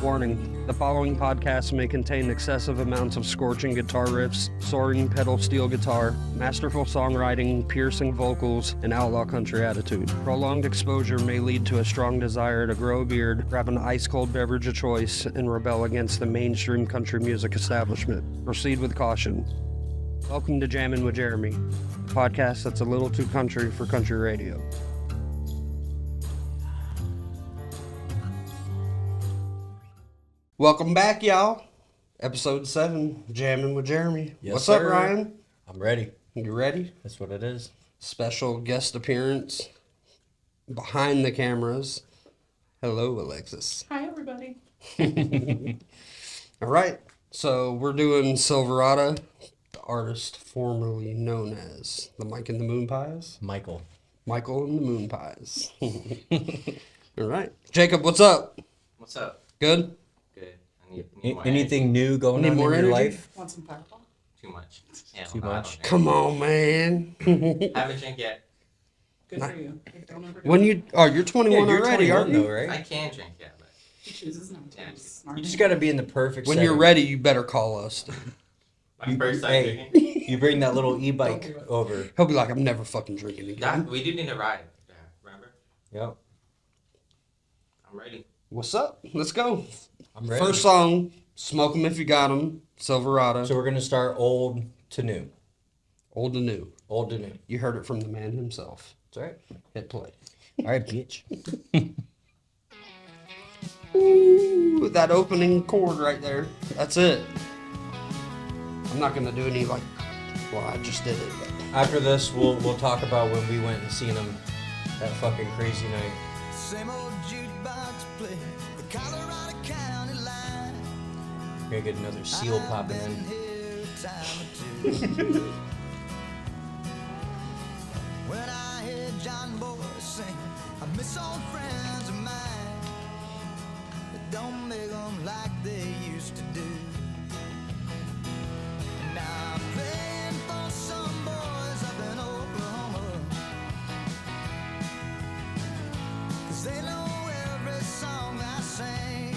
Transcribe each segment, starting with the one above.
Warning, the following podcast may contain excessive amounts of scorching guitar riffs, soaring pedal steel guitar, masterful songwriting, piercing vocals, and outlaw country attitude. Prolonged exposure may lead to a strong desire to grow a beard, grab an ice-cold beverage of choice, and rebel against the mainstream country music establishment. Proceed with caution. Welcome to Jammin with Jeremy, a podcast that's a little too country for country radio. Welcome back, y'all. Episode 7, Jammin' with Jeremy. Yes, What's sir. up, Ryan? I'm ready. You ready? That's what it is. Special guest appearance behind the cameras. Hello, Alexis. Hi, everybody. All right, so we're doing Silverada, the artist formerly known as the Mike and the Moon Pies. Michael and the Moon Pies. All right. Jacob, what's up? What's up? Good? Good. I need more Anything new going Need on more in your energy? life? Want some Fireball? energy. Too much. Yeah, Too well, I much? don't Come on, man. drink. Haven't drank yet. Good for you. Don't ever do When it. you're 21 you're already, 21 aren't you? though, right? I can drink yet, but He chooses not to. Yeah. He's smart. You just got to be in the perfect When setting. you're ready, you better call us. my first time Hey, drinking. you bring that little Don't e-bike do it. over. He'll be like, I'm never fucking drinking Yeah, again. we do need a ride. Yeah, remember? Yep. I'm ready. What's up? Let's go. I'm ready. First song, Smoke 'em If You Got 'em, Silverada. So we're going to start old to new. Old to new. Old to new. You heard it from the man himself. That's right. Hit play. All right, bitch. Ooh, that opening chord right there. That's it. I'm not gonna do any well, I just did it, but After this, we'll talk about when we went and seen him that fucking crazy night. Same old jukebox play, the Colorado County line. We're going to get another seal popping in. Here a time or two. When I hear John Boy sing, I miss old friends of mine that don't make them like they used to do. Now I'm playing for some boys up in Oklahoma, 'cause they know every song I sing.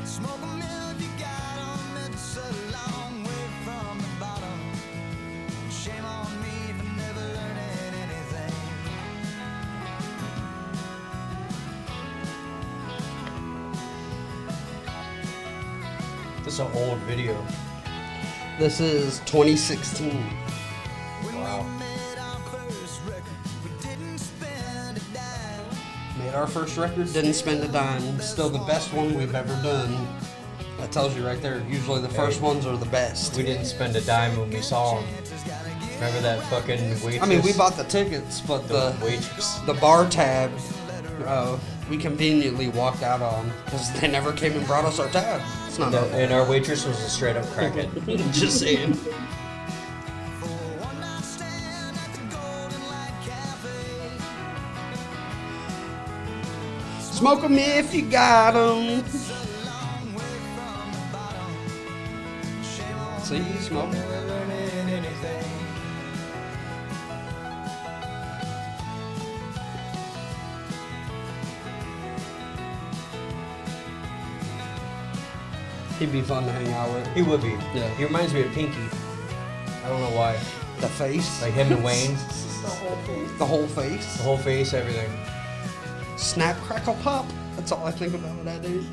Smoke 'em if you got 'em, it's a long way from the bottom. Shame on me for never learning anything. This is an old video. this is 2016. When Wow. we made our first record, we didn't spend a dime. Made our first record, didn't spend a dime. Still the best one we've ever done. That tells you right there. Usually the first ones are the best. We didn't spend a dime when we saw him. Remember that fucking waitress? I mean, we bought the tickets, but the waitress. the bar tab, we conveniently walked out on because they never came and brought us our tab. It's not our fault. And our waitress was a straight up crackhead. Just saying. For a one-night stand at the Golden Light Cafe. Smoke 'em if you got 'em. It's a long way from the bottom. Shame on See, you smoke. never learning anything. He'd be fun to hang out with. He would be. Yeah. He reminds me of Pinky. I don't know why. The face, Like him and Wayne. The whole thing. the whole face. The whole face, everything. Snap, crackle, pop. That's all I think about with that dude.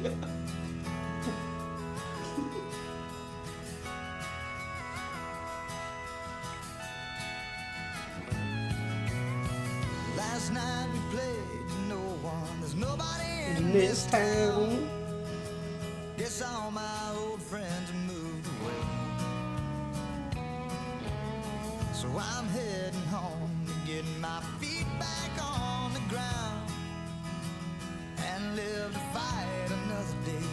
Last night we played to no one. There's nobody In in this town. Guess all my old friends have moved away. So I'm heading home to get my feet back on the ground and live to fight another day.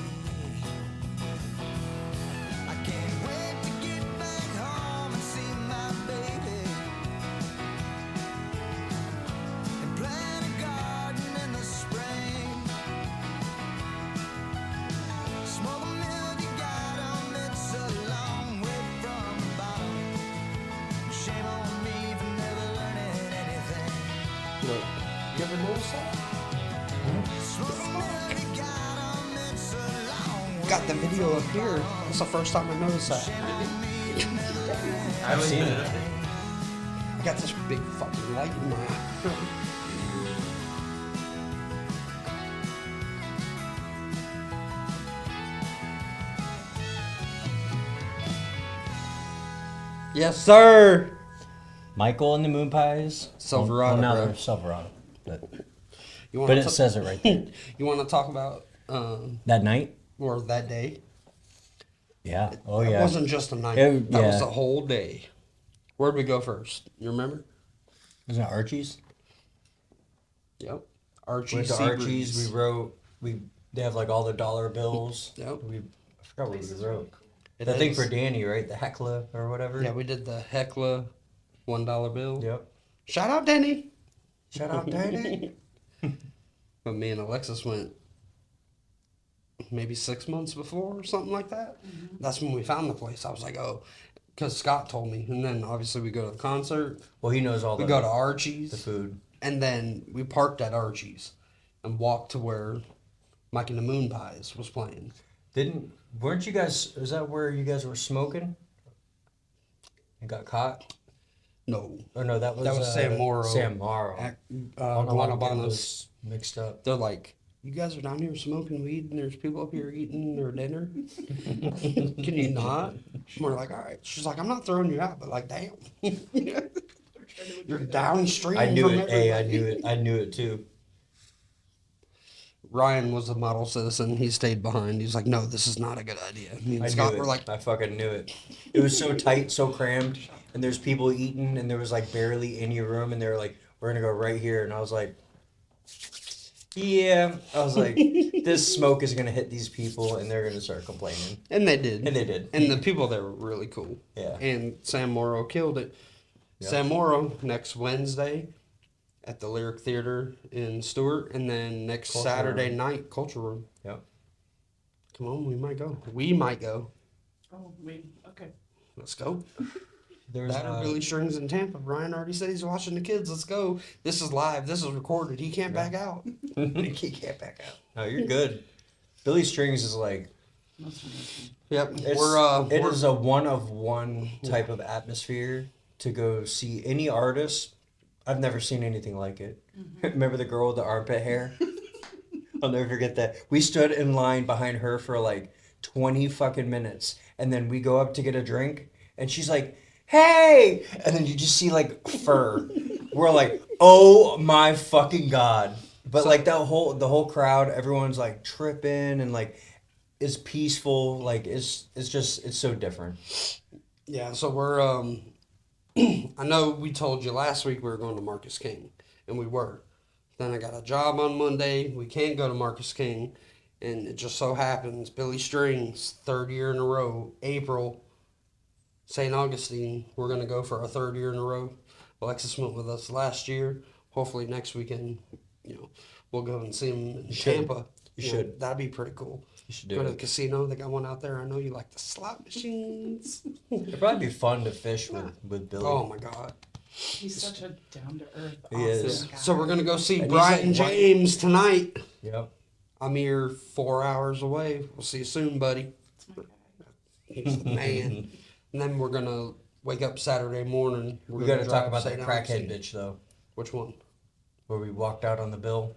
I can't wait to get back home and see my baby and plant a garden in the spring. Smoke 'em if you got 'em, it's a long way from the bottom. Shame on me for never learning anything. Look, you ever notice that? Smoke 'em if got the video up here. That's the first time I noticed that. I haven't seen it. I got this big fucking light in my eye. Yes, sir. Michael and the Moon Pies. Silverada, Well, now bro. they're Silverada. But You wanna it says it right there. You want to talk about That night? or that day? Yeah. Oh, It yeah. wasn't just a night. It- that was yeah. the whole day. Where'd we go first? You remember? Wasn't it Archie's? Yep. Archie. Went to Archie's. They have like all the dollar bills. Yep. I forgot what we wrote. It The thing is. for Danny, right? The Heckla or whatever. Yeah, we did the Heckla $1 bill. Yep. Shout out, Denny. Shout out, Danny. But me and Alexis went maybe 6 months before or something like that. That's when we found the place. I was like, oh, because Scott told me. And then obviously we go to the concert. Well, he knows all We the go to Archie's. the food. And then we parked at Archie's and walked to where Mike and the Moon Pies was playing. Weren't you guys? Is that where you guys were smoking? And got caught? No. Or no, that was Sam Morrow. Sam Morrow. At, I don't know why I get Guanabanas. those mixed up. They're like, you guys are down here smoking weed and there's people up here eating their dinner? Can you not? We're like, all right. She's like, I'm not throwing you out, but like, damn. You're downstream I knew from it. Hey, I everybody. knew it. I knew it too. Ryan was a model citizen. He stayed behind. He's like, no, this is not a good idea. Me and I Scott knew were it. like, I fucking knew it. It was so tight, so crammed, and there's people eating, and there was like barely any room, and they were like, "We're gonna go right here," and I was like, "Yeah." I was like, "This smoke is gonna hit these people, and they're gonna start complaining," and they did. and they did. And the people there were really cool. Yeah. And Sam Morrow killed it. Yeah. Sam Morrow next Wednesday at the Lyric Theater in Stewart, and then next Culture Saturday Room. night, Culture Room. Yep. Come on, we might go. We might go. Oh, wait. Okay. Let's go. There's Batter Billy Strings in Tampa. Ryan already said he's watching the kids. Let's go. This is live. This is recorded. He can't back out. he can't back out. No, you're good. Billy Strings is like Yep. it We're is a one of one type of atmosphere to go see any artist. I've never seen anything like it. Remember the girl with the armpit hair? I'll never forget that. We stood in line behind her for like 20 fucking minutes, and then we go up to get a drink, and she's like, "Hey!" And then you just see like fur. We're like, "Oh my fucking god!" But like the whole crowd, everyone's like tripping and like is peaceful. Like it's so different. Yeah, so we're I know we told you last week we were going to Marcus King, and we were. Then I got a job on Monday. We can't go to Marcus King, and it just so happens Billy Strings, 3rd year in a row, April, St. Augustine. We're gonna go for our 3rd year in a row. Alexis went with us last year. Hopefully next weekend, we'll go and see him in Tampa. You should. That'd be pretty cool. You should Go do to the it. casino. They got one out there. I know you like the slot machines. It'd probably be fun to fish with Billy. Oh my God. He's such a down to earth, He awesome is. guy. So we're gonna go see And he's Brian like, what? James tonight. Yep. I'm here 4 hours away. We'll see you soon, buddy. That's my guy. He's the man. And then we're gonna wake up Saturday morning. We're We gonna got to talk drive about that St. crackhead Augustine. bitch though, Which one? where we walked out on the bill.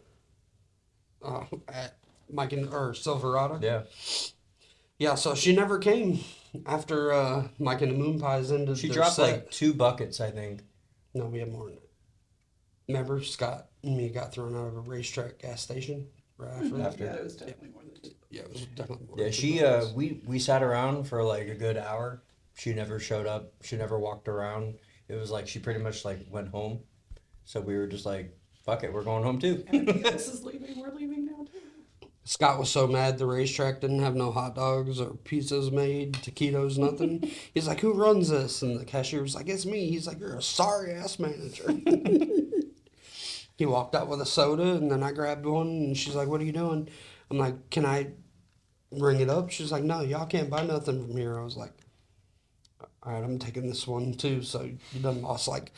At Mike or Silverada. Yeah. Yeah. So she never came after Mike and the Moon Pies ended. She their dropped set. like 2 buckets, I think. No, we had more than that. Remember, Scott and me got thrown out of a racetrack gas station right after that? After. Yeah, it was definitely more than two. Yeah, it was definitely more Yeah, than she 2 bucks. we sat around for like a good hour. She never showed up. She never walked around. It was like she pretty much like went home. So we were just like, fuck it, we're going home too. Everybody else is leaving. We're leaving now too. Scott was so mad the racetrack didn't have no hot dogs or pizzas made, taquitos, nothing. He's like, who runs this? And the cashier was like, it's me. He's like, you're a sorry-ass manager. He walked out with a soda, and then I grabbed one, and she's like, what are you doing? I'm like, can I ring it up? She's like, no, y'all can't buy nothing from here. I was like, all right, I'm taking this one, too. So you done lost like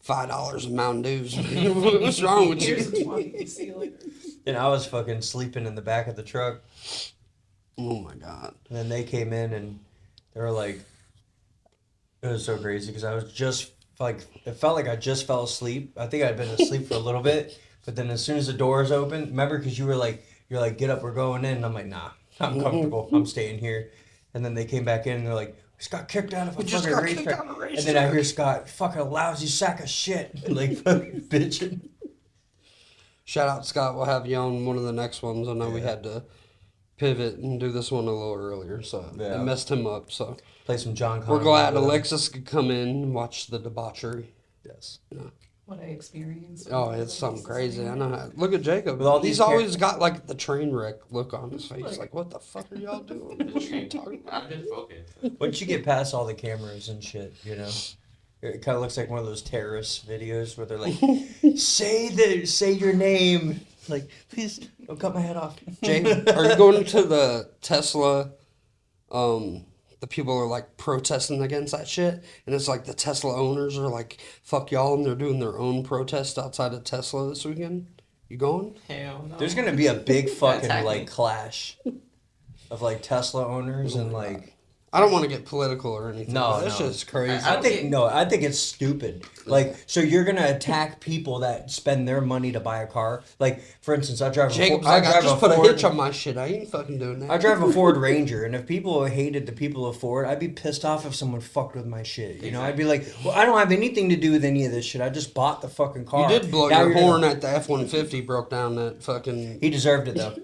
$5 in Mountain Dews. What's wrong with Here's you? a 20. See you later. And I was fucking sleeping in the back of the truck. Oh my god. And then they came in and they were like, it was so crazy because I was just like, it felt like I just fell asleep. I think I'd been asleep for a little bit, but then as soon as the doors opened, remember, because you're like, get up, we're going in. And I'm like, nah, I'm comfortable. I'm staying here. And then they came back in and they're like, we just got kicked out of a fucking racetrack. And then I hear Scott, fucking lousy sack of shit, like fucking bitching. Shout out Scott. We'll have you on one of the next ones. I know we had to pivot and do this one a little earlier, so it messed him up. So Play some John Connor. we're glad Alexis could come in and watch the debauchery. Yes. What I experienced. Oh, it's something crazy. I know. Look at Jacob. With all He's these always got like the train wreck look on his face. Like, what the fuck are y'all doing? What are you talking about? I've been focused. Once you get past all the cameras and shit, you know, it kind of looks like one of those terrorist videos where they're like, say your name. Like, please don't cut my head off. Jake, are you going to the Tesla? The people are like protesting against that shit, and it's like the Tesla owners are like, "Fuck y'all," and they're doing their own protest outside of Tesla this weekend. You going? Hell no. There's gonna be a big fucking Attack me. like clash of like Tesla owners and like. I don't want to get political or anything. No, but this no. shit's crazy. I think it's stupid. Like, so you're gonna attack people that spend their money to buy a car. Like, for instance, I drive Jacob's a like, I drive just a put a Ford. hitch on my shit. I ain't fucking doing that. I drive a Ford Ranger, and if people hated the people of Ford, I'd be pissed off if someone fucked with my shit. You know, I'd be like, well, I don't have anything to do with any of this shit. I just bought the fucking car. You did blow Now your you're gonna- horn at the F-150. Broke down that fucking. He deserved it though.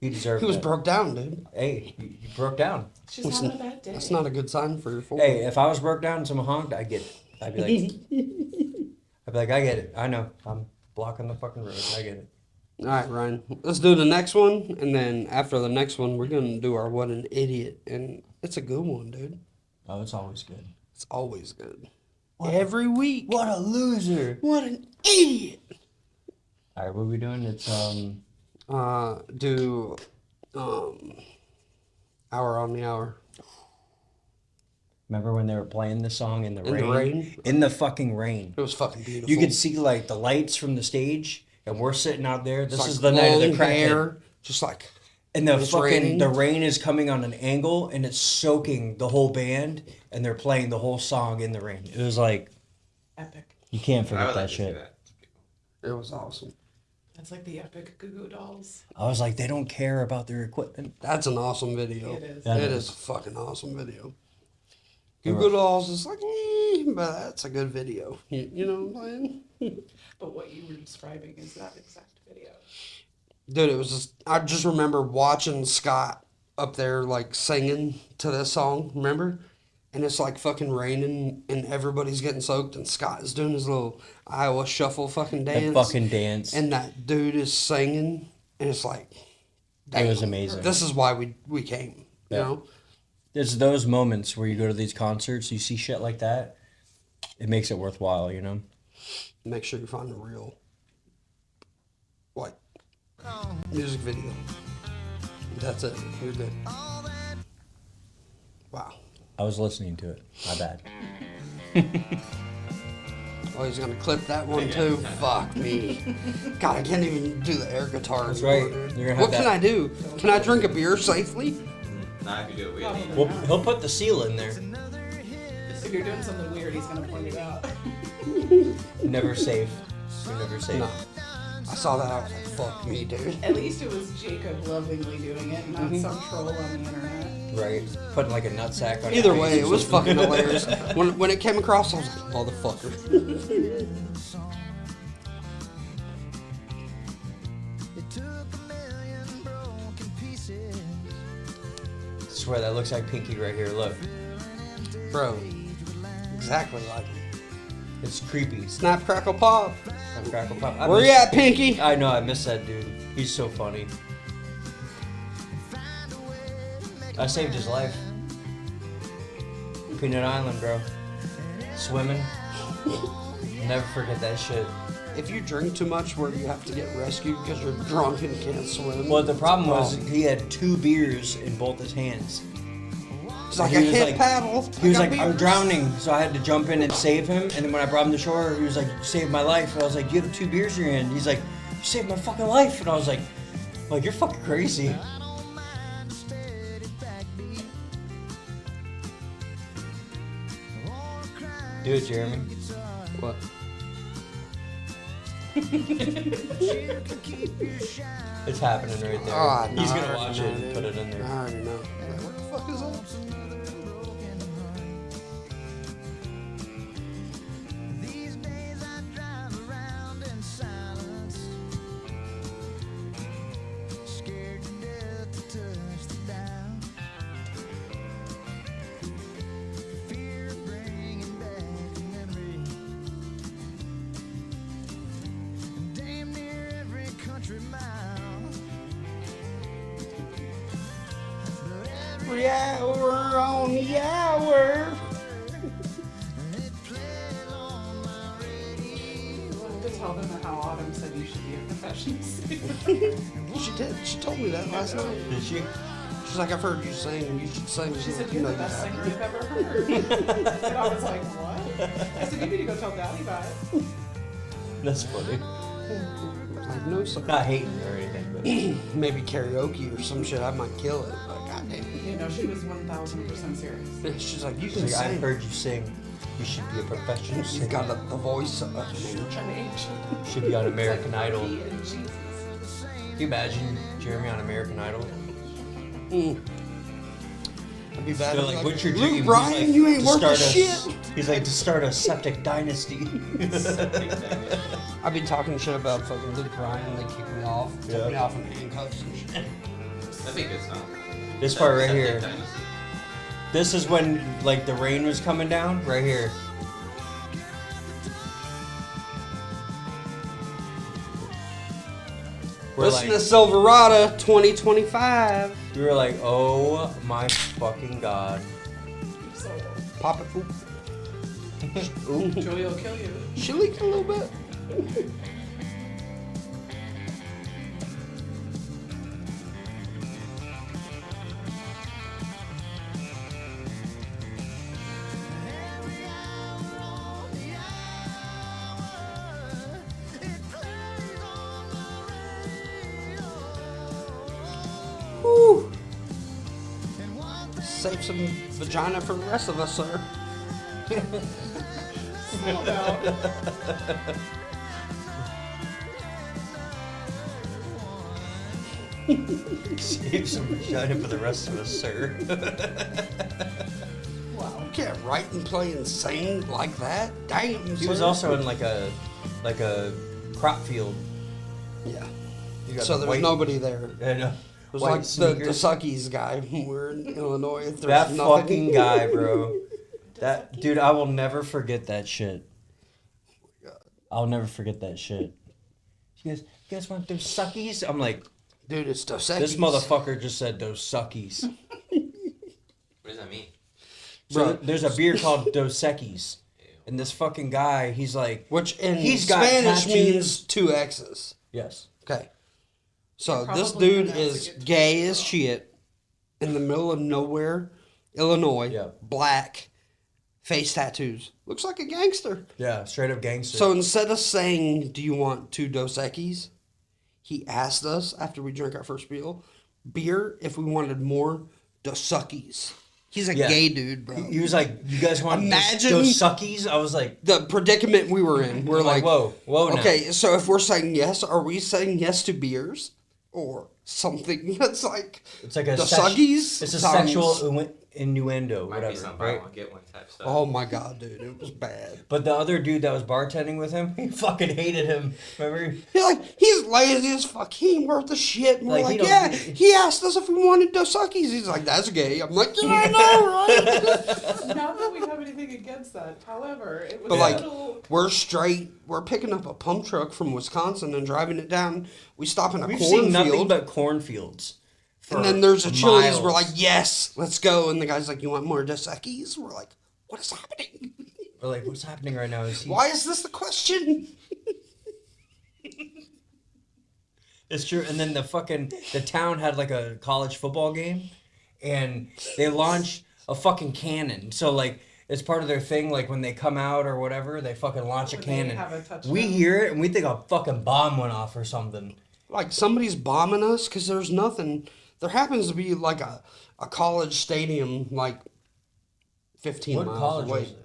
He deserved it. He was broke down, dude. Hey, you broke down. She's having a bad day. That's not a good sign for your Ford. Hey, if I was broke down and someone honked, I'd get it. I'd be like, I get it. I know. I'm blocking the fucking road. I get it. All right, Ryan. Let's do the next one, and then after the next one, we're gonna do our "What an Idiot," and it's a good one, dude. Oh, it's always good. It's always good. Every week. What a loser. What an idiot. All right, what are we doing? It's Do Hour on the Hour. Remember when they were playing the song in the In rain? the rain? In the fucking rain. It was fucking beautiful. You could see like the lights from the stage, and we're sitting out there. This It's is like the night of the long crackhead. hair, just like And the it's fucking raining. the rain is coming on an angle, and it's soaking the whole band, and they're playing the whole song in the rain. It was like Epic. you can't I forget would that like to see shit. that. it was awesome. That's like the epic Goo Goo Dolls. I was like, they don't care about their equipment. That's an awesome video. It is. Yeah. It is a fucking awesome video. Google Dolls is like, but that's a good video. You know what I'm saying? But what you were describing is that exact video. Dude, it was just, I just remember watching Scott up there like singing to this song, remember? And it's like fucking raining and everybody's getting soaked and Scott is doing his little Iowa shuffle fucking dance. That fucking dance. And that dude is singing and it's like, It was damn, amazing. This is why we came, you Yeah. know? There's those moments where you go to these concerts, you see shit like that. It makes it worthwhile, you know? Make sure you find a real, like, music video. That's it. You're good. Wow. I was listening to it. My bad. Oh, he's gonna clip that one too. Fuck me. God, I can't even do the air guitar. That's anymore, right. dude. You're gonna have What can that- I do? Can I drink a beer safely? Not if you do it weirdly. Well, he'll put the seal in there. If you're doing something weird, he's gonna point it out. Never safe. You're never safe. No. I saw that. I was like, fuck me, dude. At least it was Jacob lovingly doing it, not Mm-hmm. some troll on the internet. Right. Putting like a nutsack on Either your way, face it or was something. fucking hilarious. When it came across, I was like, motherfucker. It took a million broken pieces. I swear that looks like Pinky right here. Look. Bro, exactly like him. It's creepy. Snap, crackle, pop. Snap, crackle, pop. I Where miss- you at, Pinky? I know, I miss that dude. He's so funny. I saved his life. Peanut Island, bro. Swimming. Never forget that shit. If you drink too much where you have to get rescued because you're drunk and can't swim. Well, the problem was he had 2 beers in both his hands. It's like, he I was can't like- paddle. He was I like, got I'm beers." drowning, so I had to jump in and save him. And then when I brought him to shore, he was like, you saved my life. And I was like, you have 2 beers in your hand. He's like, you saved my fucking life. And I was like, you're fucking crazy. Do it, Jeremy. What? It's happening right there. Oh, no, He's I gonna already watch know, it and dude. put it in I there. already know. What the fuck is that? These days I drive around in silence, scared to death to touch the dial. Fear of bringing back a memory. Damn near every country mile. But every Hour on the hour. it plays on my radio. You have to tell them how Autumn said you should be a professional singer. She did. She told me that last night. Did she? She's like, I've heard you sing. You should sing. She said, You you're know the you best have. singer I've ever heard. And I was like, what? I said, you need to go tell Daddy about it. That's funny. Like, no, sir. Not hating or anything, but Maybe karaoke or some shit. I might kill it. But goddamn. You know, she was 1,000% serious. She's like, you she's can like, I've sing. heard you sing. You should be a professional She's singer. got the voice of an angel. An angel. Should be on American It's like Idol. me and Jesus. Can you imagine Jeremy on American Idol? I'd be bad. They're I'd be like, what's your Luke dream? Bryan, He's like, you ain't to worth a start shit. He's like, to start a septic dynasty. I've been talking shit about fucking Luke Bryan. They kick me off. Yeah. Took me off in handcuffs and shit. That'd be a good song. This part right Septic here. Dynasty. This is when like the rain was coming down. Right here. We're Listen like, to Silverada 2025. we were like, oh my fucking god. So, Pop it. Ooh. Joey will kill you. She leaked a little bit. every hour on the hour, it plays on my radio. Woo. And one thing Save some vagina for the rest of us, sir. Slow down. Save some vagina for the rest of us, sir. Wow. You can't write and play and sing like that. Damn. He was sir. also in like a crop field. Yeah. You got So the there white- was nobody there. It and was white like the sneakers. Suckies guy. We're in Illinois. There's That nothing. fucking guy, bro. That dude, I will never forget that shit. I'll never forget that shit. You guys want those suckies? I'm like, Dude, it's Dos Equis. this motherfucker just said those suckies. What does that mean? So Bro. there's a beer called Dos Equis. And this fucking guy, he's like, Which in He's got Spanish tattoos. means two X's. yes. Okay. So Probably this dude pronouncing is it gay as shit, in the middle of nowhere, Illinois, Yeah. black, face tattoos. Looks like a gangster. Yeah, straight up gangster. So instead of saying, do you want two Dos Equis, he asked us, after we drank our first beer, if we wanted more Dos Equis. He's a Yeah. gay dude, bro. he was like, you guys want Imagine- those suckies? I was like, The predicament we were in, we're like, whoa now. okay, so if we're saying yes, are we saying yes to beers? Or something that's like It's like a Dos sex- Equis It's a sounds- sexual innuendo, Might be whatever, some buy right? one get one type stuff. Oh my god, dude, it was bad. But the other dude that was bartending with him, he fucking hated him. Remember? He's lazy as fuck. He ain't worth a shit. And we're Like, he like, don't- yeah. He asked us if we wanted Dos Equis. He's like, that's gay. I'm like, yeah, I know, right? Not that we have anything against that. However, it was But a like, little. we're straight. We're picking up a pump truck from Wisconsin and driving it down. We stop in a We've seen nothing cornfield. but cornfields. for And then there's a Chili's. miles. We're like, yes, let's go. And the guy's like, you want more Dos Equis? We're like, what is happening? We're like, what's happening right now? Is he... Why is this the question? It's true. And then the town had like a college football game, and they launched a fucking cannon. So like it's part of their thing. Like when they come out or whatever, they fucking launch a When they cannon. have a touchdown. We hear it and we think a fucking bomb went off or something. Like somebody's bombing us because there's nothing. There happens to be like a college stadium like 15 What miles college away. was it?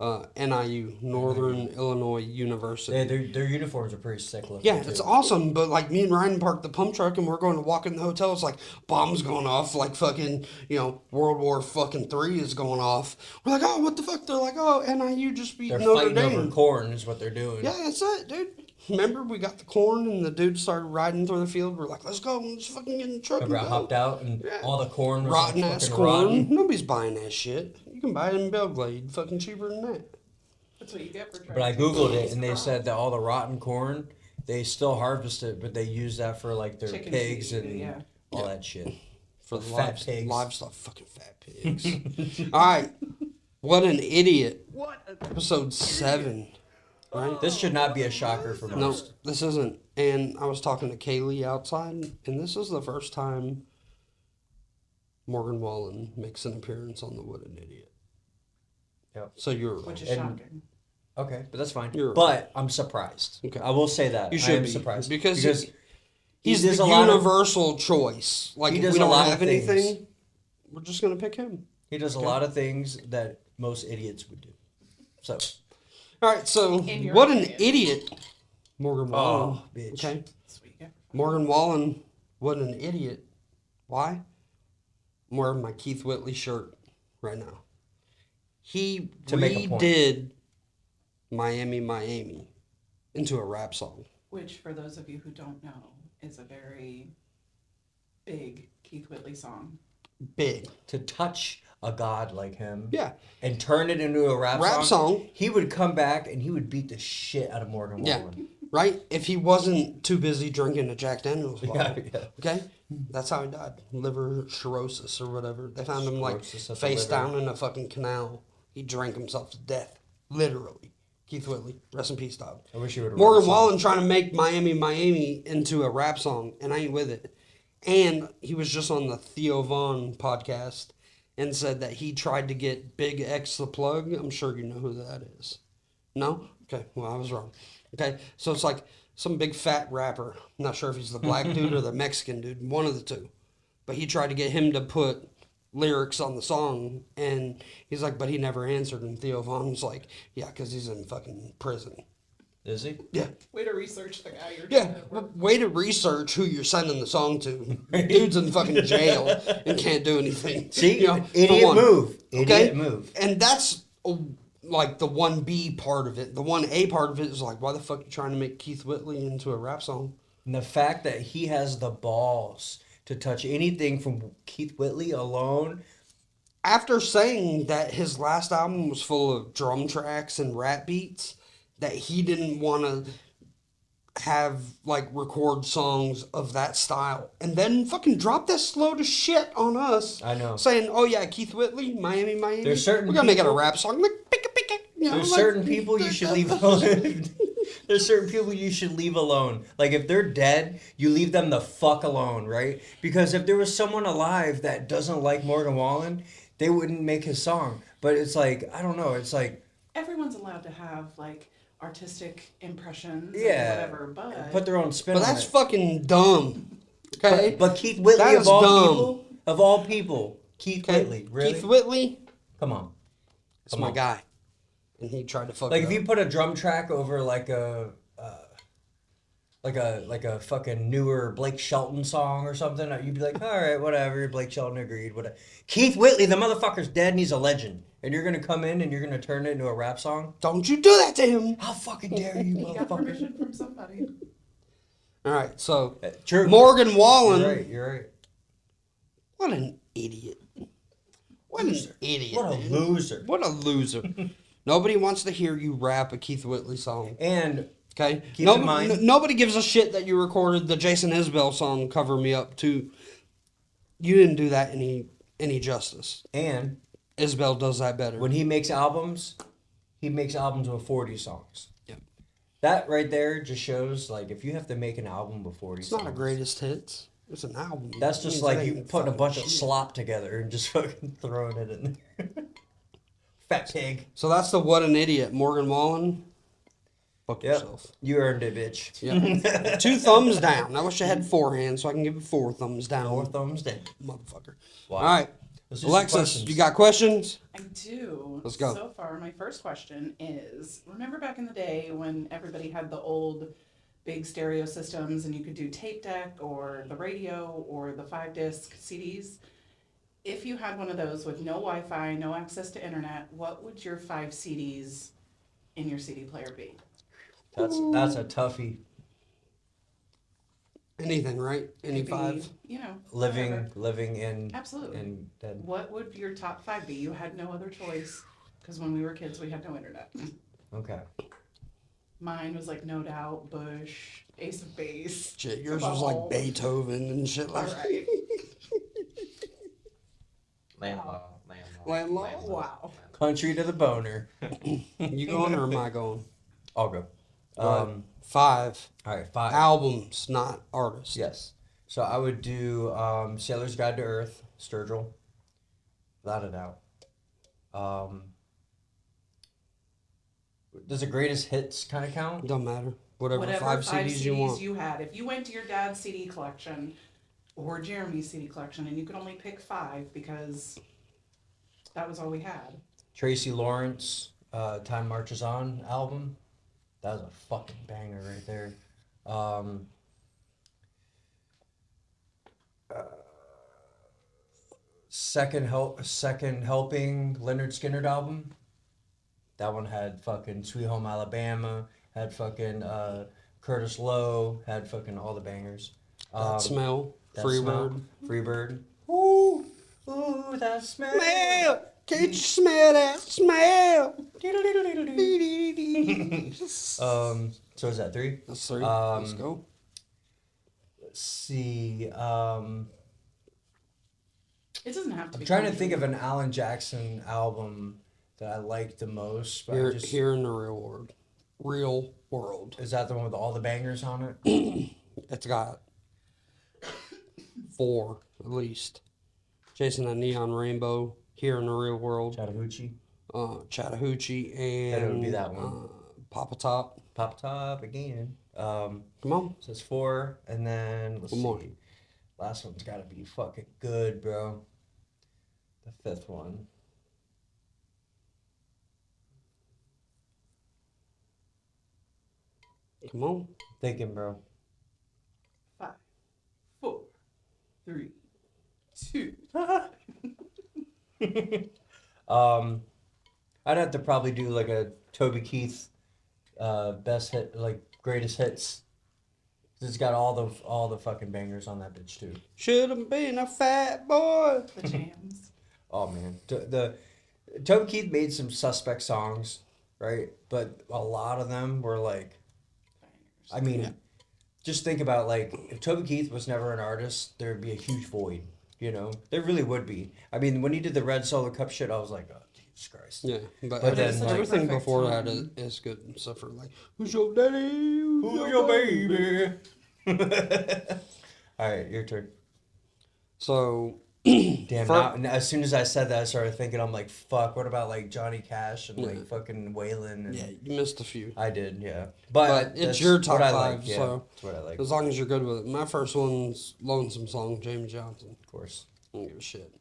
NIU, Northern Illinois University. Yeah, their uniforms are pretty sick looking. Yeah, too. it's awesome, but like me and Ryan parked the pump truck and we're going to walk in the hotel. It's like bombs going off, like fucking, World War fucking III is going off. We're like, oh, what the fuck? They're like, oh, NIU just beat They're Notre fighting Dame. over corn is what they're doing. Yeah, that's it, dude. Remember, we got the corn and the dude started riding through the field. We're like, let's go, let's fucking get in the truck. Remember I and go. hopped out and all the corn was Rotten like ass fucking corn. rotten. Nobody's buying that shit. You can buy it in Belglade, fucking cheaper than that. That's what you get for trying But I to googled taste it and they crop. said that all the rotten corn, they still harvest it, but they use that for like their Chicken pigs feed, and yeah. all that shit. For The the fat pigs. livestock, fucking fat pigs. All right, what an idiot. Episode 7. Right? This should not be a shocker for No, most. this isn't. And I was talking to Kaylee outside, and this is the first time Morgan Wallen makes an appearance on the What an Idiot. Yep. So you're Which is And- shocking. Okay, but that's fine. You're- But I'm surprised. Okay. I will say that. You I should am be, surprised. because he he's does the a lot of- universal choice. Like, He if does we a don't lot of have things. anything, we're just going to pick him. He does a lot of things that most idiots would do. So, All right, so In your what an opinion. idiot. Morgan Wallen. bitch. Okay. That's what you get. Morgan Wallen, what an idiot. Why? I'm wearing my Keith Whitley shirt right now. He To make a point. redid Miami, Miami into a rap song. Which, for those of you who don't know, is a very big Keith Whitley song. Big. to touch a god like him Yeah. and turn it into a rap Rap song. he would come back and he would beat the shit out of Morgan Yeah. Wallen. Right? If he wasn't too busy drinking a Jack Daniels bottle. Yeah. Okay? That's how he died. Liver cirrhosis or whatever. They found him like Cirrhosis of the face liver. down in a fucking canal. He drank himself to death. Literally. Keith Whitley. Rest in peace, dog. I wish he would have Morgan Wallen trying to make Miami, Miami into a rap song, and I ain't with it. And he was just on the Theo Vaughn podcast and said that he tried to get Big X the Plug. I'm sure you know who that is. No? Okay, well, I was wrong. Okay, so it's like some big fat rapper. I'm not sure if he's the black dude or the Mexican dude, one of the two. But he tried to get him to put lyrics on the song, and he's like, but he never answered. And Theo Vaughn was like, yeah, because he's in fucking prison. Is he? Yeah. Way to research the guy you're Yeah, trying to work. way to research who you're sending the song to. Dude's in fucking jail and can't do anything. See? for Idiot one. move. Okay? Idiot move. And that's like the 1B part of it. The 1A part of it is like, why the fuck you trying to make Keith Whitley into a rap song? And the fact that he has the balls to touch anything from Keith Whitley alone. After saying that his last album was full of drum tracks and rap beats, that he didn't want to have like record songs of that style, and then fucking drop that slow to shit on us. I know. Saying, "Oh yeah, Keith Whitley, Miami, Miami. There's certain we're gonna make it a people- rap song." Like, pick it. You know, There's like, certain people you should leave alone. There's certain people you should leave alone. Like if they're dead, you leave them the fuck alone, right? Because if there was someone alive that doesn't like Morgan Wallen, they wouldn't make his song. But it's like, I don't know, it's like Everyone's allowed to have, like, artistic impressions Yeah. and whatever, but... put their own spin But on that's it. fucking dumb. Okay. But Keith Whitley That of is all dumb. people, Keith Okay? Whitley, really? Keith Whitley, Come on. that's Come my on. guy, and he tried to fuck. Like it if you up. put a drum track over like a fucking newer Blake Shelton song or something, you'd be like, all right, whatever. Blake Shelton agreed. Whatever. Keith Whitley, the motherfucker's dead and he's a legend, and you're gonna come in and you're gonna turn it into a rap song? Don't you do that to him. How fucking dare you, He got motherfucker? permission from somebody. All right, so True. Morgan Wallen. You're right. You're right. What an idiot. What an idiot. What a man. loser. What a loser. Nobody wants to hear you rap a Keith Whitley song. And Okay? Keep in mind- Nobody gives a shit that you recorded the Jason Isbell song, Cover Me Up, too. You didn't do that any justice. Isbell does that better. when he makes albums with 40 songs. Yep. That right there just shows, like, if you have to make an album with 40 It's songs. not a greatest hits. It's an album. That's It just means like it you ain't putting a fucking bunch of shit. slop together and just fucking throwing it in there. Fat pig. So that's the What an Idiot. Morgan Wallen, fuck Yep. yourself. You earned it, bitch. Yeah. 2 thumbs down. I wish I had 4 hands so I can give it 4 thumbs down. 4 thumbs down. Motherfucker. Wow. All right. Let's do some Alexis, questions. you got questions? I do. Let's go. So far, my first question is, remember back in the day when everybody had the old big stereo systems and you could do tape deck or the radio or the 5-disc CDs? If you had one of those with no Wi-Fi, no access to internet, what would your 5 CDs in your CD player be? That's a toughie. Anything, right? Any Could be, 5? You know, Living whatever. in Absolutely. and dead. What would your top 5 be? You had no other choice because when we were kids, we had no internet. Okay. Mine was like No Doubt, Bush, Ace of Base. Shit, yours was like Beethoven and shit All like that. right. Landlaw? Wow. Country to the boner. You going or am I going? I'll go. Right. 5 All right, 5. albums, not artists. Yes. So I would do Sailor's Guide to Earth, Sturgill. Without a doubt. Does the greatest hits kind of count? Don't matter. Whatever, Whatever 5 CDs you want. you had. If you went to your dad's CD collection or Jeremy's CD collection and you could only pick 5 because that was all we had. Tracy Lawrence, Time Marches On album. That was a fucking banger right there. Second Helping, Leonard Skinner album. That one had fucking Sweet Home Alabama, had fucking Curtis Lowe, had fucking all the bangers. That Smell, That Freebird. Smell, Freebird. Ooh, ooh, that smell. Smell! Can't you smell that smell? So is that 3? That's 3. Let's go. Let's see. It doesn't have to be. I'm trying to country. think of an Alan Jackson album that I liked the most. But I just, Here in the real world. Real world. is that the one with all the bangers on it? It's got 4 at least. Chasing a Neon Rainbow, Here in the Real World, Chattahoochee. Chattahoochee, and Then it would be that one. Papa Top. Pop Top again. Come on. So it's 4, and then let's One more. see. Last one's got to be fucking good, bro. The 5th one. Come on. Thinking, bro. 5, 4, 3, 2. I'd have to probably do like a Toby Keith, best hit, like greatest hits. 'Cause it's got all the fucking bangers on that bitch too. Should have been a fat boy. The jams. Oh man, the Toby Keith made some suspect songs, right? But a lot of them were like, I mean, Yeah. just think about like if Toby Keith was never an artist, there'd be a huge void. You know, there really would be. I mean, when he did the Red Solo Cup shit, I was like, oh Jesus Christ. Yeah, but But then, like, everything perfect before that song. is good, except for like, who's your daddy? Who's your baby? All right, your turn. So, Damn. For- Now, as soon as I said that, I started thinking, I'm like, fuck. What about like Johnny Cash and Yeah. like fucking Waylon? And yeah, you missed a few. I did, yeah. But it's that's your top what I 5, like, yeah, so that's what I like. as long as you're good with it. My first one's Lonesome Song, James Johnson. Of course, I don't give a shit.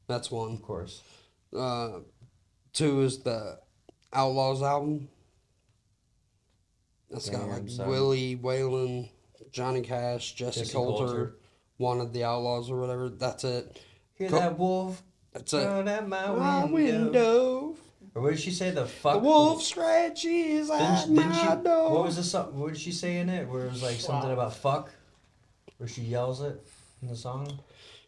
That's 1. of course. 2 is the Outlaws album. That's got Damn, like son. Willie, Waylon, Johnny Cash, Jesse Jesse Coulter, Coulter. Wanted the Outlaws or whatever. That's it. Hear Co- that wolf That's it. run at my My window. window. Or what did she say? The fuck. The wolf scratches at Didn't she? my door. What was the song? What did she say in it? Where it was like something about fuck, where she yells it in the song.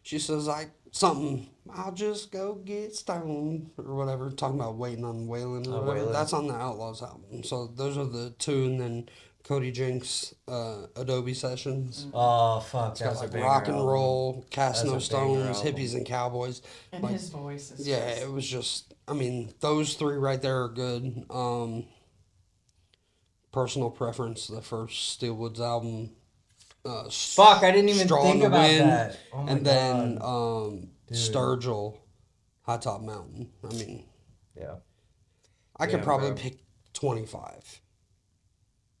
She says like something. I'll just go get stoned or whatever. Talking about waiting on Waylon or Oh, whatever. Waylon. That's on the Outlaws album. So those are the 2, and then Cody Jinks, Adobe Sessions. Oh fuck, It's got that's a like banger rock and album. roll, Cast That's No a banger Stones, album. Hippies and Cowboys. And Like, his voice is Yeah, just, it was just. I mean, those 3 right there are good. Personal preference, the first Steelwoods album. Fuck, I didn't even Straw in think the about Wind, that. Oh my and then God. Dude. Sturgill, High Top Mountain. I mean, Yeah. I could Yeah, probably bro. pick 25.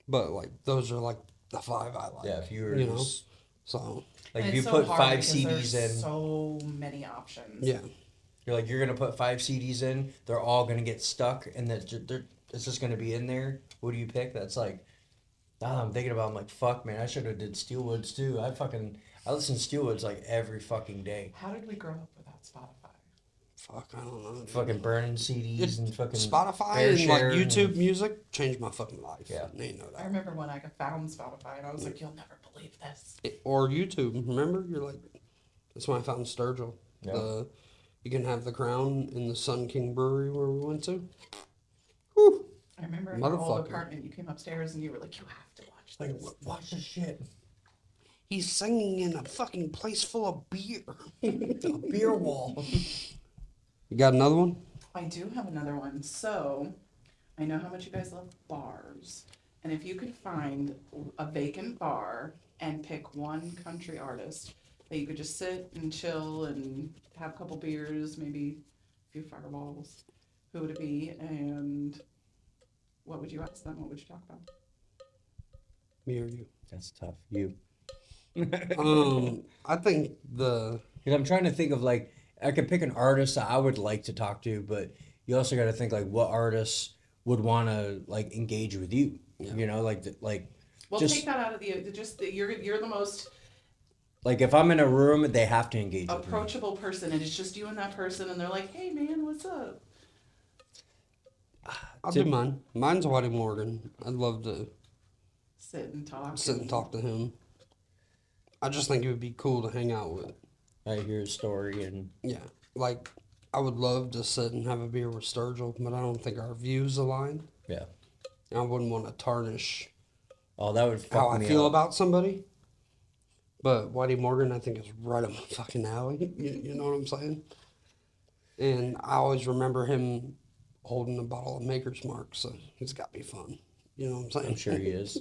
But like those are like the 5 I like. Yeah, if you were you know, just, so like and if you it's so put hard 5 because CDs there's in. so many options. yeah. You're like, you're gonna put 5 CDs in. They're all gonna get stuck, and it's just gonna be in there. What do you pick? That's like, I'm thinking about. I'm like, fuck, man. I should have did Steelwoods too. I listen to Steelwoods like every fucking day. How did we grow up without Spotify? Fuck, I don't know. Fucking burning CDs and fucking Spotify and like Share YouTube music changed my fucking life. Yeah. You know I that. remember when I found Spotify and I was like, you'll never believe this. Or YouTube. Remember? You're like, that's when I found Sturgill. Yeah. You can have the Crown in the Sun King Brewery where we went to. Whew. I remember in our old Motherfucker. apartment, you came upstairs and you were like, you have to watch Like, this. watch this shit. He's singing in a fucking place full of beer. A beer wall. You got another one? I do have another one. So, I know how much you guys love bars. And if you could find a vacant bar and pick one country artist that you could just sit and chill and have a couple beers, maybe a few fireballs, who would it be? And what would you ask them? What would you talk about? Me or you? That's tough. You. I think the Because I'm trying to think of like, I could pick an artist that I would like to talk to, but you also got to think like what artists would want to like engage with you. Yeah. You know, like Well, just take that out of you're the most like if I'm in a room, they have to engage with me. approachable person, and it's just you and that person, and they're like, "Hey, man, what's up?" I'll do mine. Mine's Whitey Morgan. I'd love to Sit and talk. sit and talk to him. I just think it would be cool to hang out with. I hear a story and Yeah, like I would love to sit and have a beer with Sturgill, but I don't think our views align. yeah. And I wouldn't want to tarnish Oh, that would fuck how I me feel up. about somebody. But Whitey Morgan, I think, is right up my fucking alley. You know what I'm saying? And I always remember him holding a bottle of Maker's Mark, so it's got to be fun. You know what I'm saying? I'm sure he is.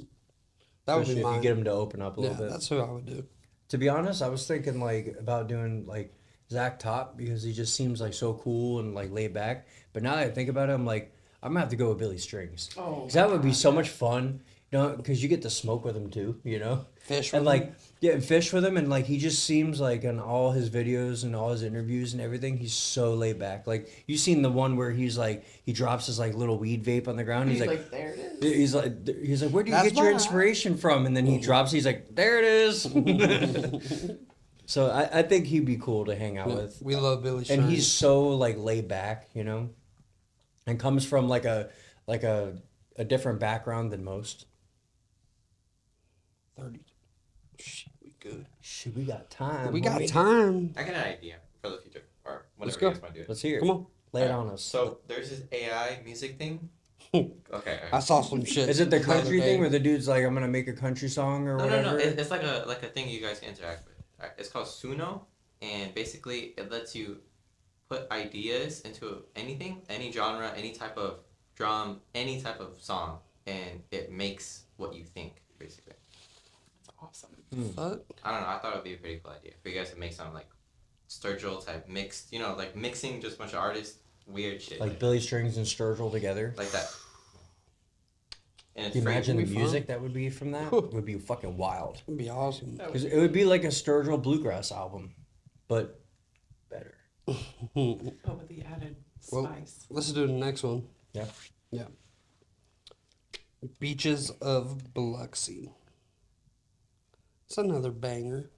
That would Especially be if mine. you get him to open up a Yeah, little bit. that's who I would do. To be honest, I was thinking like about doing like Zach Top because he just seems like so cool and like laid back. But now that I think about it, I'm like, I'm gonna have to go with Billy Strings. Oh, 'Cause that would be so much fun, you know, because you get to smoke with him too, you know. Fish And with like him. yeah, and fish with him, and like he just seems like in all his videos and all his interviews and everything, he's so laid back. Like you seen the one where he's like he drops his like little weed vape on the ground. He's like, "There it is." He's like, where do you That's get your mine. inspiration from? And then he drops. He's like, there it is. So I think he'd be cool to hang out with. We love Billy Strings. And he's so like laid back, you know, and comes from like a different background than most. 30. Shit, we good. Shit, we got time. We got homie. time. I got an idea for the future, or Let's whatever go. you guys want to do. Let's hear it. Come on. Lay it on us. So there's this AI music thing. Okay. I saw some shit. Is it the other country day. thing where the dude's like, I'm gonna make a country song or No, whatever? It's like a thing you guys can interact with. Alright, it's called Suno, and basically it lets you put ideas into anything, any genre, any type of drum, any type of song, and it makes what you think, basically. That's awesome. What? I don't know. I thought it'd be a pretty cool idea for you guys to make some like Sturgill type mixed, like mixing just a bunch of artists, weird shit Like Billy Strings and Sturgill together. like that. And it's Can you free. imagine the It'd be music that would be from that? It would be fucking wild. It'd be awesome. That 'Cause it would be like a Sturgill bluegrass album, but better. But with the added Well, spice. Let's do the next one. Yeah. Yeah. Beaches of Biloxi. It's another banger.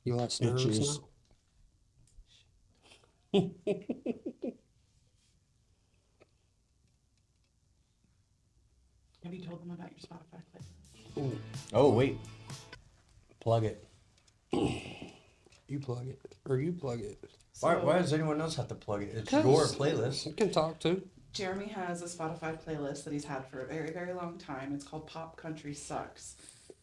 You less nervous Bitches. now? Have you told them about your Spotify playlist? Oh wait, plug it. You plug it. Or you plug it. Why does anyone else have to plug it? It's 'Cause your playlist. You can talk to. Jeremy has a Spotify playlist that he's had for a very, very long time. It's called Pop Country Sucks.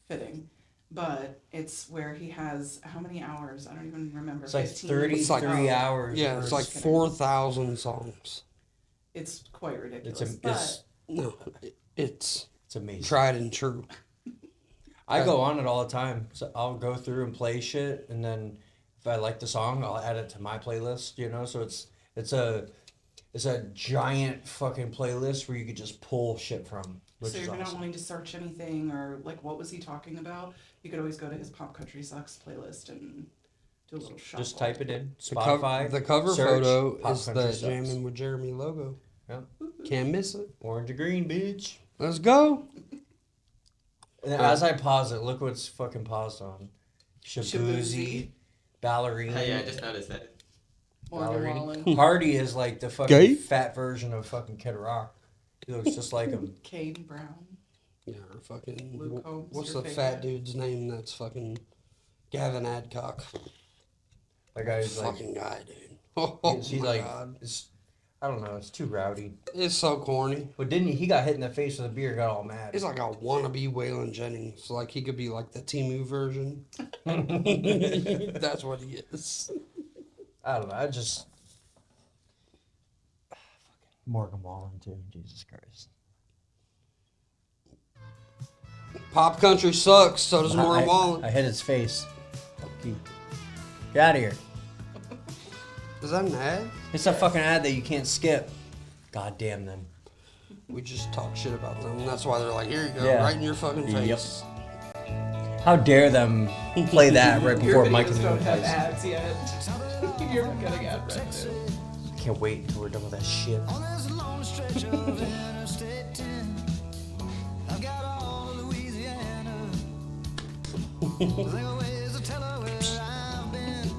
Fitting. But it's where he has how many hours? I don't even remember. It's like 15? 33 It's like- hours. Yeah, it's or- like 4,000 songs. It's quite It's ridiculous. it's No, it's amazing. tried and true. I go on it all the time. So I'll go through and play shit, and then if I like the song, I'll add it to my playlist. You know, so it's a giant fucking playlist where you could just pull shit from. which So is you're not awesome. wanting to search anything or like what was he talking about? You could always go to his Pop Country Sucks playlist and do a little shuffle. Just type it in The Spotify. the cover search photo Pop is Country the Sucks. Jammin with Jeremy logo. Yep. Can't miss it. Orange and green, bitch. Let's go. And as I pause it, look what's fucking paused on. Shabuzi, Shabuzi. Ballerina. Yeah, I just noticed that. Morgan Ballerina. Wallen, Hardy is like the fucking Gay? fat version of fucking Kid Rock. He looks just like him. Kane Brown. Yeah, fucking. Luke Combs, What's your the fat favorite? dude's name? That's fucking Gavin Adcock. That guy's like, Fucking guy, dude. Oh, he's my like, God. it's, I don't know, it's too rowdy. It's so corny. But didn't he got hit in the face with a beer, got all mad. He's like a wannabe Waylon Jennings. Like he could be like the Timu version. That's what he is. I don't know, I just Morgan Wallen too, Jesus Christ. Pop country sucks. So does Morgan Wallen. I hit his face. Fuck you. Get out of here. Is that an ad? It's a fucking ad that you can't skip. God damn them. We just talk shit about them. That's why they're like, here you go, Yeah. right in your fucking Yep. face. How dare them play that right Your before Mike videos and don't have Moonface. ads yet. You're not getting ad revenue. Can't wait until we're done with that shit. On this long stretch of Interstate 10, I've got all of Louisiana. There are ways to tell her where I've been.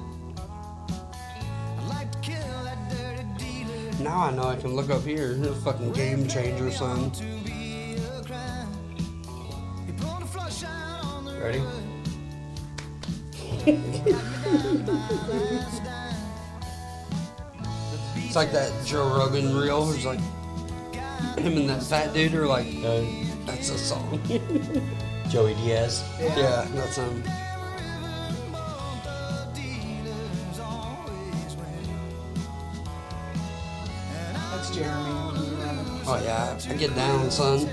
I'd like to kill that dirty dealer Now I know I can look up here. It's a fucking game changer, son. to be a crime. He pulled a flush out on the Ready? It's like that Joe Rogan reel. Who's like him and that fat dude are like, that's a song. Joey Diaz. Yeah, that's him. That's Jeremy. Oh yeah, I get down, son.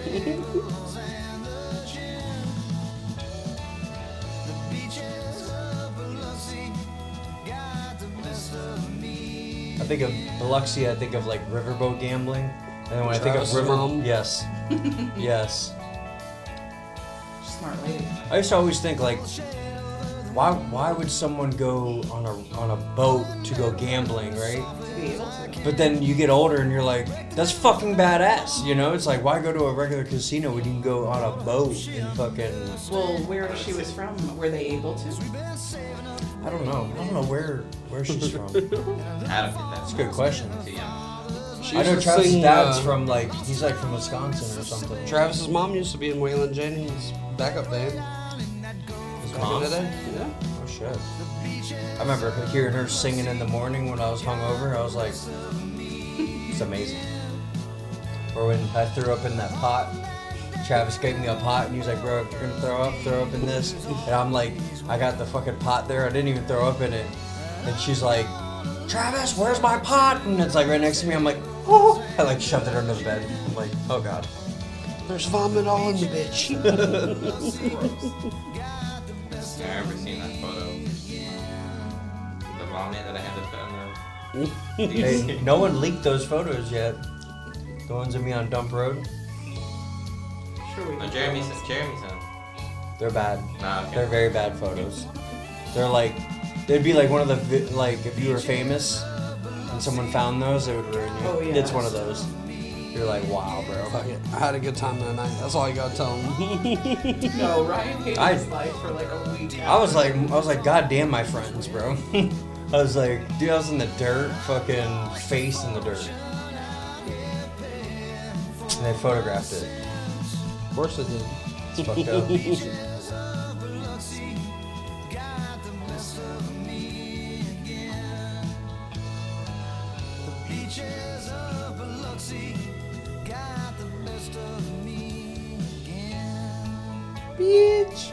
I think of Biloxi, I think of like riverboat gambling. And then when I think of Travis' river, mom. yes, yes. Smart lady. I used to always think like, why would someone go on a boat to go gambling, right? To be able to. But then you get older and you're like, that's fucking badass, you know? It's like, why go to a regular casino when you can go on a boat and fucking, Well, where she was from, were they able to? I don't know. I don't know where she's from. I don't get that. That's a good question. Too young. She I know used to Travis' sing, dad's from like, he's like from Wisconsin or something. Travis's mom used to be in Waylon Jennings' backup band. His Back mom? in the day. Yeah. Oh shit. I remember hearing her singing in the morning when I was hungover. I was like, it's amazing. Or when I threw up in that pot, Travis gave me a pot and he was like, bro, if you're gonna throw up in this. And I'm like, I got the fucking pot there. I didn't even throw up in it. And she's like, Travis, where's my pot? And it's like right next to me. I'm like, oh. I like shoved it under the bed. I'm like, oh god. There's vomit all in the bitch. I remember seeing that photo. The vomit that I had to put on the. Hey, no one leaked those photos yet. The ones of me on Dump Road. Sure we No, can. Jeremy sent them. They're bad. Nah, okay. They're very bad photos. They're like, they'd be like one of the, like, if you were famous and someone found those, it would ruin you. Oh, yeah. It's one of those. You're like, wow, bro. Fuck it. I had a good time that night. That's all you gotta tell him. No, Ryan hated I- his life for like a week. I was like, God damn my friends, bro. I was like, dude, I was in the dirt, fucking face in the dirt. And they photographed it. Of course it did. It's fucked up. Bitch.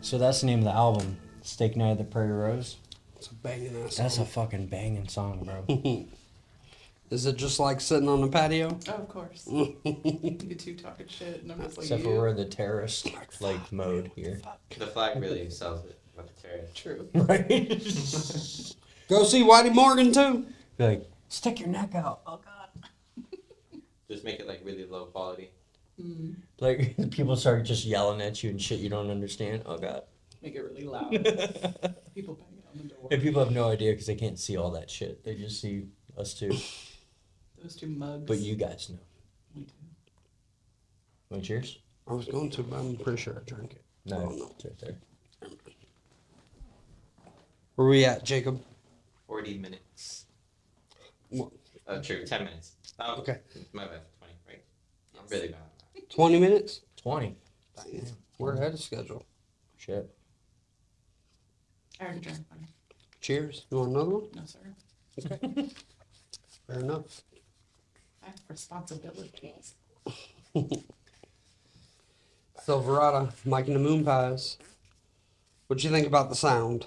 So that's the name of the album, Steak Night at the Prairie Rose. It's a banging ass. That's a song. fucking banging song, bro. Is it just like sitting on the patio? Oh, of course. You two talking shit, and I'm just like, Except for you. we're in the terrorist like mode here. The flag really sells it. About the terrorist. True. Right? Go see Whitey Morgan too. Be like, stick your neck out. Oh God. Just make it like really low quality. Like people start just yelling at you and shit you don't understand. Oh God. Make it really loud. People banging on the door. And people have no idea because they can't see all that shit. They just see us two. Those two mugs. But you guys know. We do. Want cheers? I was going to, but I'm pretty sure I drank it. No, Oh, no. it's right there. Where we at, Jacob? 40 minutes. What? True, 10 minutes. Oh, Okay. My bad, 20, right? I'm really bad. 20 minutes? 20. Damn, we're ahead of schedule. Shit. I already drank mine. Cheers. You want another one? No, sir. Okay. Fair enough. I have responsibilities. Silverada, Mike and the Moon Pies. What'd you think about the sound?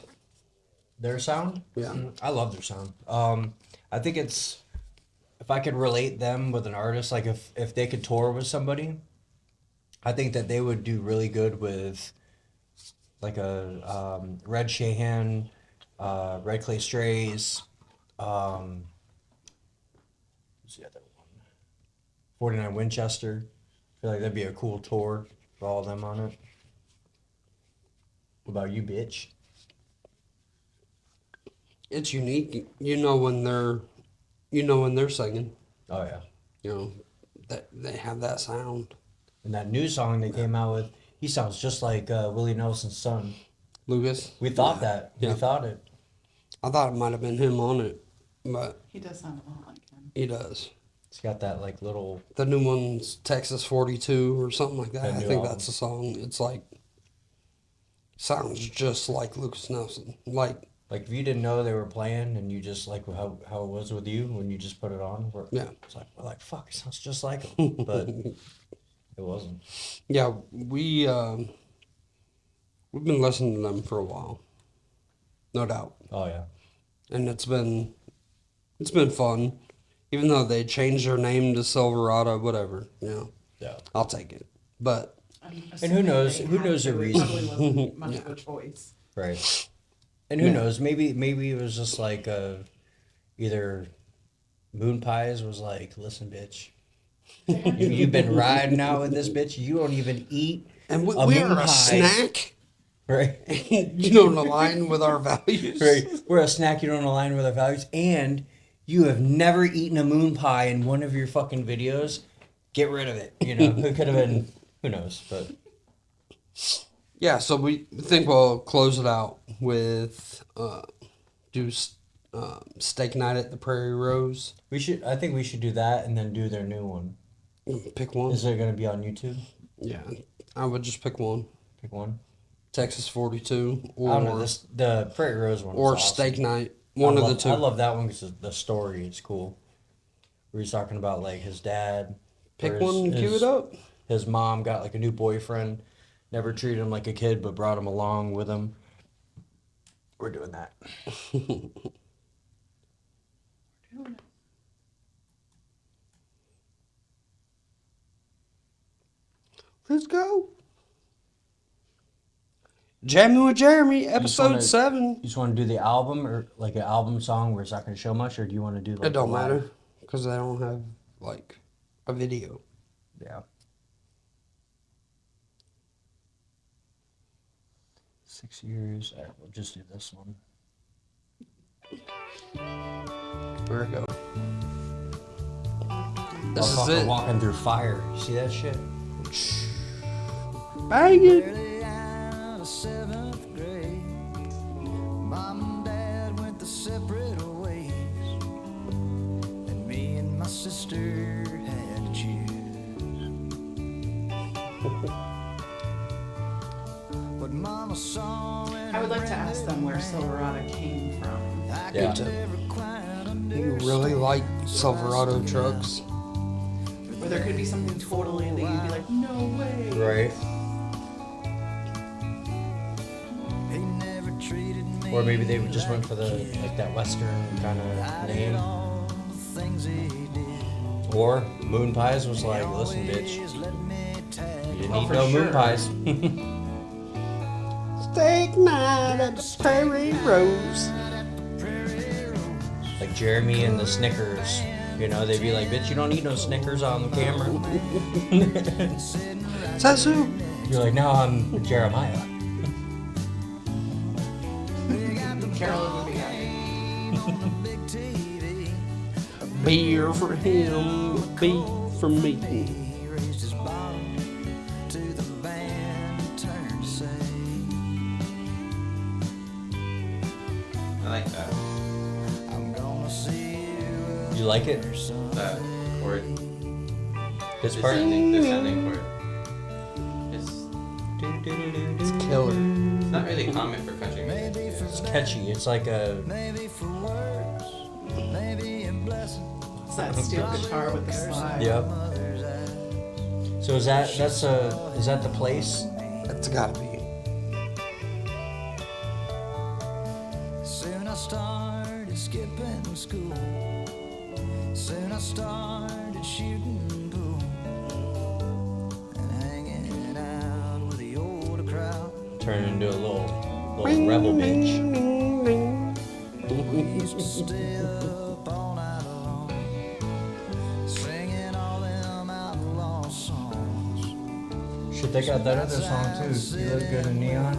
Their sound? Yeah. I love their sound. I think it's, if I could relate them with an artist, like if they could tour with somebody, I think that they would do really good with like a Red Shahan, Red Clay Strays, who's the other one? 49 Winchester. I feel like that'd be a cool tour for all of them on it. What about you, bitch? It's unique. You know when they're singing. Oh yeah. You know that they have that sound. And that new song they came out with, he sounds just like Willie Nelson's son. Lucas. We thought that. Yeah. We thought it. I thought it might have been him on it, but He does sound a lot like him. he does. It's got that like little. The new one's Texas 42 or something like that. That I new think album. that's the song. It's like sounds just like Lucas Nelson. Like Like if you didn't know they were playing and you just like how it was with you when you just put it on. Yeah. It's like we're like fuck. It sounds just like him, but it wasn't. yeah, we've been listening to them for a while, no doubt, Oh yeah. and it's been fun, even though they changed their name to Silverada, whatever. You know, Yeah. I'll take it. But I'm And who knows- assuming who they knows had the to. It reason. probably wasn't much of Yeah. a choice. Right. And who Yeah. knows? Maybe it was just like either Moon Pies was like, listen, bitch. You've been riding out with this bitch. You don't even eat. and we A are moon a pie. snack. Right. You don't align with our values. Right. We're a snack you don't align with our values. And you have never eaten a moon pie in one of your fucking videos. Get rid of it. You know, it could have been, who knows, but. Yeah, so we think we'll close it out with steak night at the Prairie Rose. I think we should do that and then do their new one. Pick one. Is it going to be on YouTube? Yeah, I would just pick one. Pick one. Texas 42 I don't know, or the Prairie Rose one. or is awesome. steak night. One of the two. I love that one because the story is cool. Where he's talking about like his dad. Pick or one and cue it up. His mom got like a new boyfriend. Never treated him like a kid, but brought him along with him. We're doing that. Let's go. Jammin' with Jeremy, episode wanna- 7. You just want to do the album or like an album song where it's not going to show much, or do you want to do like It don't the live? matter because they don't have like a video. Yeah. 6 years. All right, we'll just do this one. There we go. This is Motherfucker it. walking through fire. You see that shit? Bang it. Barely out of 7th grade, Mom and Dad went their separate ways, and me and my sister had to choose. What Mama saw when I would like to ask them where Silverada came from. I Yeah. could never quite You really like Silverado trucks? Or there could be something totally that you'd be like, no way. Right. He never treated me Or maybe they just went for the like that Western kind of name. all the things he did. Or Moon Pies was like, listen, bitch, Always let me tag you didn't Oh, eat for no sure. Moon Pies. Steak night at the Prairie Rose. at the Prairie Jeremy and the Snickers. You know, they'd be like, bitch, you don't need no Snickers on the camera. Sasu. You're like, no, I'm Jeremiah. Carolyn would be happy. Beer for him, beer for me. He raised his bottle to the band and turned to say, I like that. I'm gonna see you You like it? That chord. This The part? sounding chord. It's It's killer. not really common for country music. It's catchy. It's like a. maybe for words, maybe in blessing. It's that steel guitar with the slide. Yep. So is that the place? That's gotta be. Soon I started skipping school. Soon I started shooting pool and hanging out with the older crowd. Turn into a little rebel bitch. We used to stay up all night long, singing all them outlaw songs. Shit, they got that other song too. You Look Good in Neon.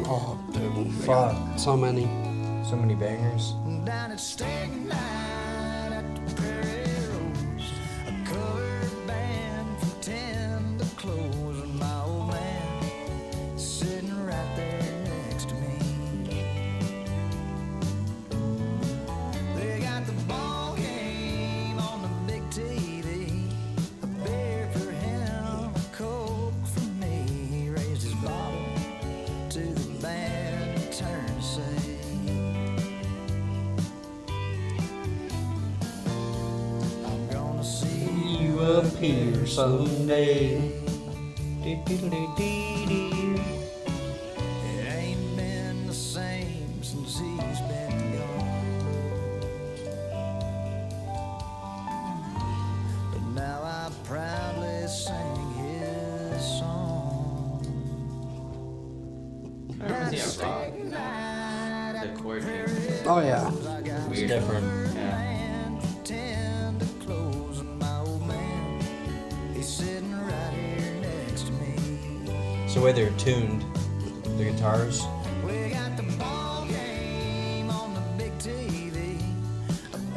Oh, dude. Fuck. So many. So many bangers. Down at Steak Night at the Prairie Rose, a covered band from 10 to close, and my old man sitting right there next to me. They got the ball game on the big TV, a beer for him, a Coke for me. He raised his bottle to the band and turned to say, I'm gonna see You up here someday. it ain't been the same since he's been gone. But now I proudly sing his song. I remember seeing a rock. The chord change. Oh yeah. It's Weird. different. Yeah. And from 10 to close, and my old man, he's sitting right here next to me. It's the way they're tuned. The guitars. We got the ball game on the big TV.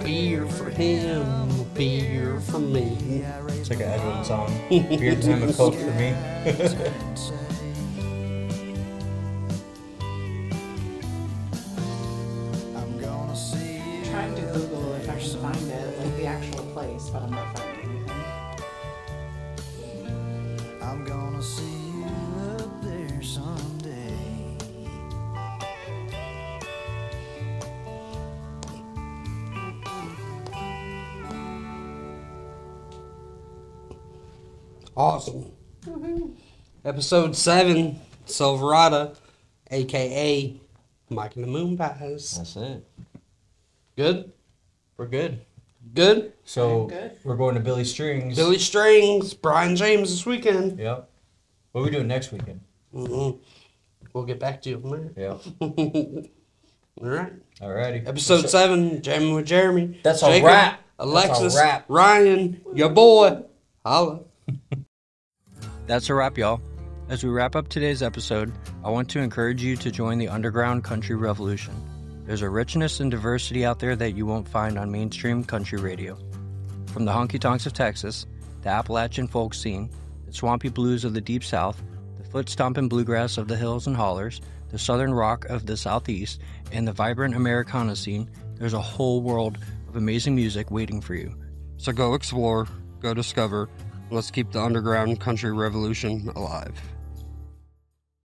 Beer for him, beer for me. It's like an Edwin song. Beer time, a Coke for me. I'm gonna see you. Trying to Google if I can find it, like the actual place, but I'm not finding anything. I'm gonna see you up there someday. Awesome. Episode 7, Silverada, aka Mike and the Moon Pies. That's it. Good? We're good. Good? So Good. we're going to Billy Strings. Billy Strings, Brian James this weekend. Yep. What are we doing next weekend? Mm-hmm. We'll get back to you on that. Yep. All right. Alrighty. Episode 7, Jammin with Jeremy. That's a Jacob, wrap. Alexis, That's a wrap. Ryan, your boy. Holla. That's a wrap, y'all. As we wrap up today's episode, I want to encourage you to join the underground country revolution. There's a richness and diversity out there that you won't find on mainstream country radio. From the honky-tonks of Texas, the Appalachian folk scene, the swampy blues of the Deep South, the foot-stomping bluegrass of the hills and hollers, the southern rock of the Southeast, and the vibrant Americana scene, there's a whole world of amazing music waiting for you. So go explore, go discover, let's keep the underground country revolution alive.